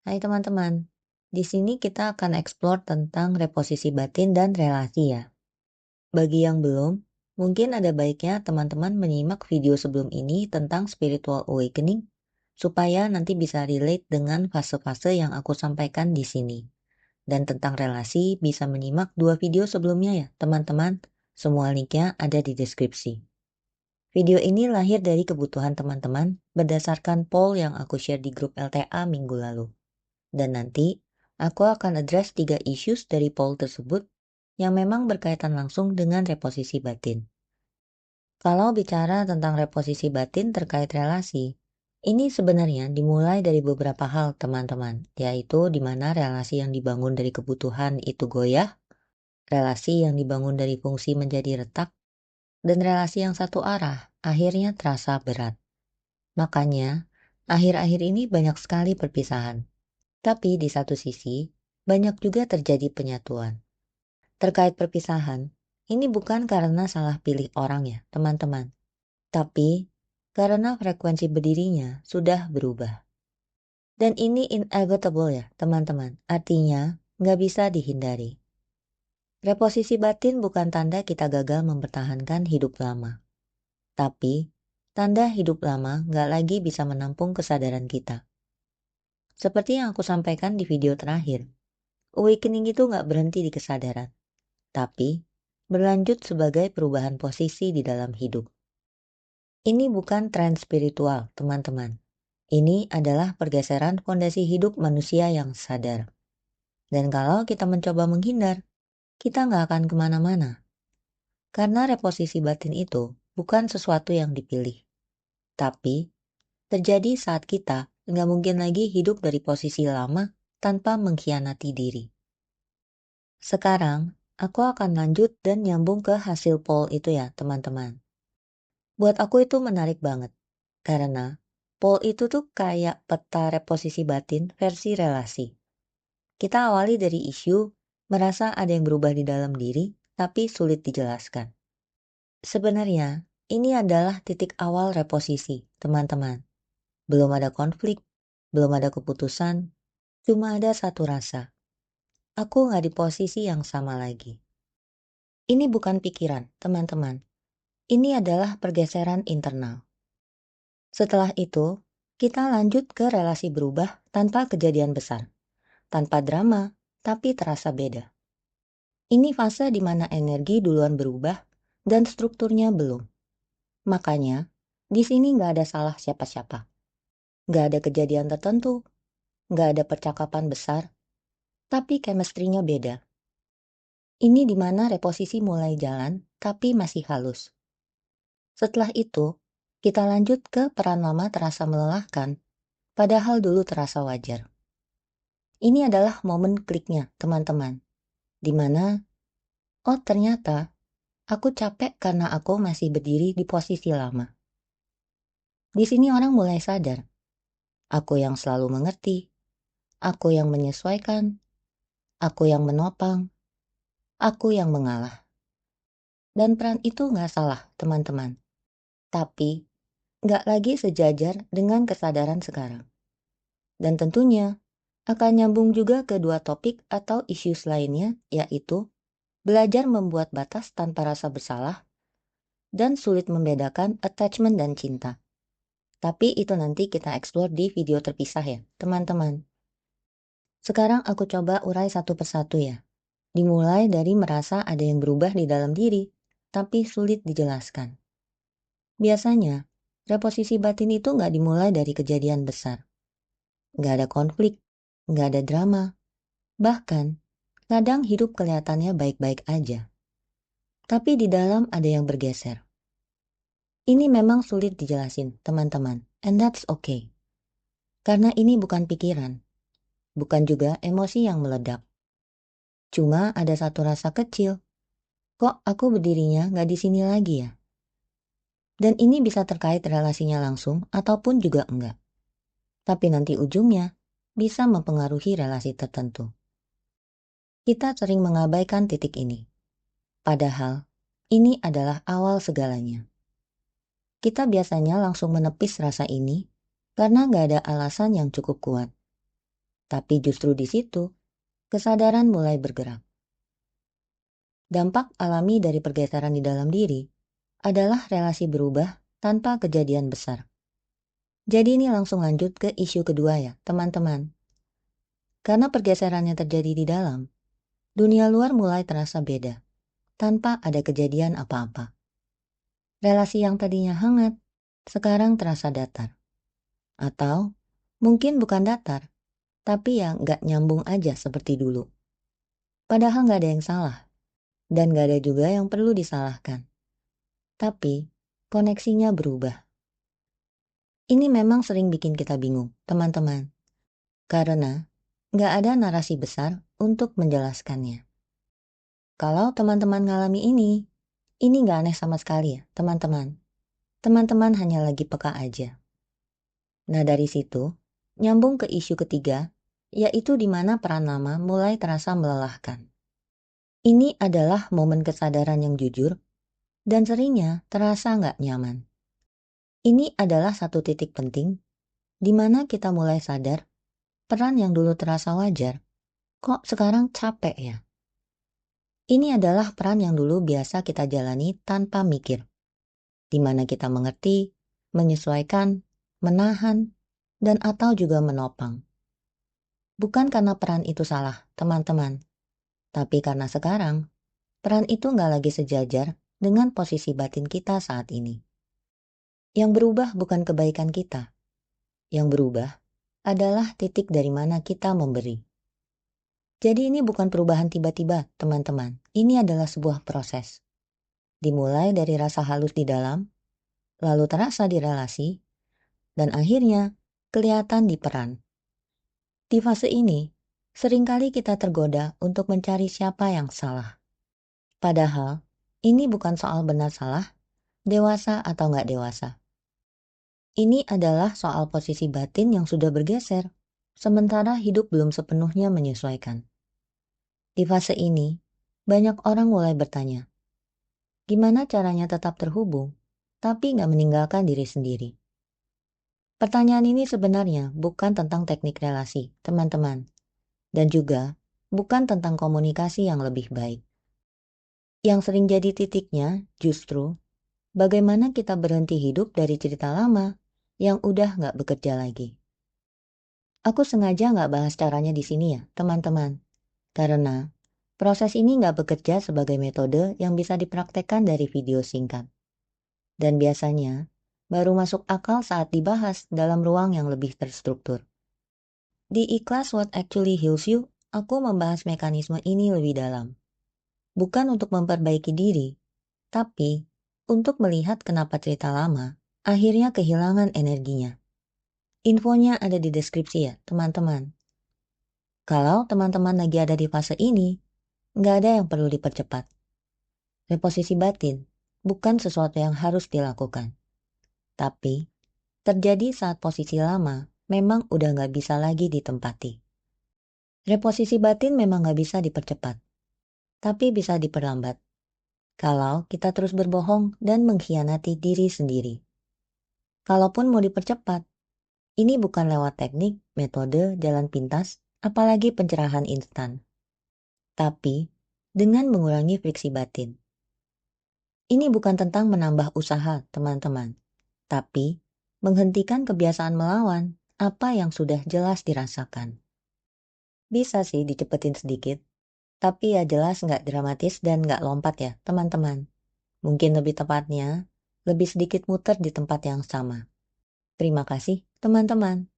Hai teman-teman, di sini kita akan eksplor tentang reposisi batin dan relasi ya. Bagi yang belum, mungkin ada baiknya teman-teman menyimak video sebelum ini tentang spiritual awakening, supaya nanti bisa relate dengan fase-fase yang aku sampaikan di sini. Dan tentang relasi bisa menyimak dua video sebelumnya ya teman-teman, semua linknya ada di deskripsi. Video ini lahir dari kebutuhan teman-teman berdasarkan poll yang aku share di grup LTA minggu lalu. Dan nanti, aku akan address 3 issues dari poll tersebut yang memang berkaitan langsung dengan reposisi batin. Kalau bicara tentang reposisi batin terkait relasi, ini sebenarnya dimulai dari beberapa hal teman-teman, yaitu di mana relasi yang dibangun dari kebutuhan itu goyah, relasi yang dibangun dari fungsi menjadi retak, dan relasi yang satu arah akhirnya terasa berat. Makanya, akhir-akhir ini banyak sekali perpisahan. Tapi di satu sisi, banyak juga terjadi penyatuan. Terkait perpisahan, ini bukan karena salah pilih orang ya, teman-teman. Tapi karena frekuensi berdirinya sudah berubah. Dan ini inevitable ya, teman-teman. Artinya, nggak bisa dihindari. Reposisi batin bukan tanda kita gagal mempertahankan hidup lama. Tapi, tanda hidup lama nggak lagi bisa menampung kesadaran kita. Seperti yang aku sampaikan di video terakhir, awakening itu nggak berhenti di kesadaran, tapi berlanjut sebagai perubahan posisi di dalam hidup. Ini bukan tren spiritual, teman-teman. Ini adalah pergeseran fondasi hidup manusia yang sadar. Dan kalau kita mencoba menghindar, kita nggak akan kemana-mana. Karena reposisi batin itu bukan sesuatu yang dipilih. Tapi, terjadi saat kita nggak mungkin lagi hidup dari posisi lama tanpa mengkhianati diri. Sekarang, aku akan lanjut dan nyambung ke hasil poll itu ya, teman-teman. Buat aku itu menarik banget, karena poll itu tuh kayak peta reposisi batin versi relasi. Kita awali dari isu, merasa ada yang berubah di dalam diri, tapi sulit dijelaskan. Sebenarnya, ini adalah titik awal reposisi, teman-teman. Belum ada konflik, belum ada keputusan, cuma ada satu rasa. Aku nggak di posisi yang sama lagi. Ini bukan pikiran, teman-teman. Ini adalah pergeseran internal. Setelah itu, kita lanjut ke relasi berubah tanpa kejadian besar, tanpa drama, tapi terasa beda. Ini fase di mana energi duluan berubah dan strukturnya belum. Makanya, di sini nggak ada salah siapa-siapa. Nggak ada kejadian tertentu, nggak ada percakapan besar, tapi chemistry-nya beda. Ini di mana reposisi mulai jalan, tapi masih halus. Setelah itu, kita lanjut ke peran lama terasa melelahkan, padahal dulu terasa wajar. Ini adalah momen kliknya, teman-teman. Di mana, oh ternyata, aku capek karena aku masih berdiri di posisi lama. Di sini orang mulai sadar, aku yang selalu mengerti, aku yang menyesuaikan, aku yang menopang, aku yang mengalah. Dan peran itu nggak salah, teman-teman. Tapi, nggak lagi sejajar dengan kesadaran sekarang. Dan tentunya, akan nyambung juga ke dua topik atau issues lainnya, yaitu belajar membuat batas tanpa rasa bersalah, dan sulit membedakan attachment dan cinta. Tapi itu nanti kita explore di video terpisah ya, teman-teman. Sekarang aku coba urai satu persatu ya. Dimulai dari merasa ada yang berubah di dalam diri, tapi sulit dijelaskan. Biasanya, reposisi batin itu nggak dimulai dari kejadian besar. Nggak ada konflik, nggak ada drama. Bahkan, kadang hidup kelihatannya baik-baik aja. Tapi di dalam ada yang bergeser. Ini memang sulit dijelasin, teman-teman. And that's okay. Karena ini bukan pikiran. Bukan juga emosi yang meledak. Cuma ada satu rasa kecil. Kok aku berdirinya nggak di sini lagi ya? Dan ini bisa terkait relasinya langsung ataupun juga enggak. Tapi nanti ujungnya bisa mempengaruhi relasi tertentu. Kita sering mengabaikan titik ini. Padahal, ini adalah awal segalanya. Kita biasanya langsung menepis rasa ini karena nggak ada alasan yang cukup kuat. Tapi justru di situ, kesadaran mulai bergerak. Dampak alami dari pergeseran di dalam diri adalah relasi berubah tanpa kejadian besar. Jadi ini langsung lanjut ke isu kedua ya, teman-teman. Karena pergeserannya terjadi di dalam, dunia luar mulai terasa beda, tanpa ada kejadian apa-apa. Relasi yang tadinya hangat, sekarang terasa datar. Atau mungkin bukan datar, tapi ya nggak nyambung aja seperti dulu. Padahal nggak ada yang salah, dan nggak ada juga yang perlu disalahkan. Tapi koneksinya berubah. Ini memang sering bikin kita bingung, teman-teman. Karena nggak ada narasi besar untuk menjelaskannya. Kalau teman-teman ngalami ini nggak aneh sama sekali ya, teman-teman. Teman-teman hanya lagi peka aja. Nah dari situ, nyambung ke isu ketiga, yaitu di mana peran lama mulai terasa melelahkan. Ini adalah momen kesadaran yang jujur, dan seringnya terasa nggak nyaman. Ini adalah satu titik penting, di mana kita mulai sadar, peran yang dulu terasa wajar, kok sekarang capek ya? Ini adalah peran yang dulu biasa kita jalani tanpa mikir, di mana kita mengerti, menyesuaikan, menahan, dan atau juga menopang. Bukan karena peran itu salah, teman-teman. Tapi karena sekarang, peran itu nggak lagi sejajar dengan posisi batin kita saat ini. Yang berubah bukan kebaikan kita. Yang berubah adalah titik dari mana kita memberi. Jadi ini bukan perubahan tiba-tiba, teman-teman. Ini adalah sebuah proses. Dimulai dari rasa halus di dalam, lalu terasa di relasi, dan akhirnya kelihatan di peran. Di fase ini, seringkali kita tergoda untuk mencari siapa yang salah. Padahal, ini bukan soal benar salah, dewasa atau nggak dewasa. Ini adalah soal posisi batin yang sudah bergeser, sementara hidup belum sepenuhnya menyesuaikan. Di fase ini, banyak orang mulai bertanya, gimana caranya tetap terhubung, tapi nggak meninggalkan diri sendiri? Pertanyaan ini sebenarnya bukan tentang teknik relasi, teman-teman, dan juga bukan tentang komunikasi yang lebih baik. Yang sering jadi titiknya justru bagaimana kita berhenti hidup dari cerita lama yang udah nggak bekerja lagi. Aku sengaja nggak bahas caranya di sini ya, teman-teman. Karena proses ini nggak bekerja sebagai metode yang bisa dipraktekkan dari video singkat. Dan biasanya baru masuk akal saat dibahas dalam ruang yang lebih terstruktur. Di Ikhlas What Actually Heals You, aku membahas mekanisme ini lebih dalam. Bukan untuk memperbaiki diri, tapi untuk melihat kenapa cerita lama akhirnya kehilangan energinya. Infonya ada di deskripsi ya, teman-teman. Kalau teman-teman lagi ada di fase ini, nggak ada yang perlu dipercepat. Reposisi batin bukan sesuatu yang harus dilakukan. Tapi, terjadi saat posisi lama memang udah nggak bisa lagi ditempati. Reposisi batin memang nggak bisa dipercepat, tapi bisa diperlambat. Kalau kita terus berbohong dan mengkhianati diri sendiri. Kalaupun mau dipercepat, ini bukan lewat teknik, metode, jalan pintas, apalagi pencerahan instan. Tapi, dengan mengurangi friksi batin. Ini bukan tentang menambah usaha, teman-teman. Tapi, menghentikan kebiasaan melawan apa yang sudah jelas dirasakan. Bisa sih dicepetin sedikit, tapi ya jelas nggak dramatis dan nggak lompat ya, teman-teman. Mungkin lebih tepatnya, lebih sedikit muter di tempat yang sama. Terima kasih, teman-teman.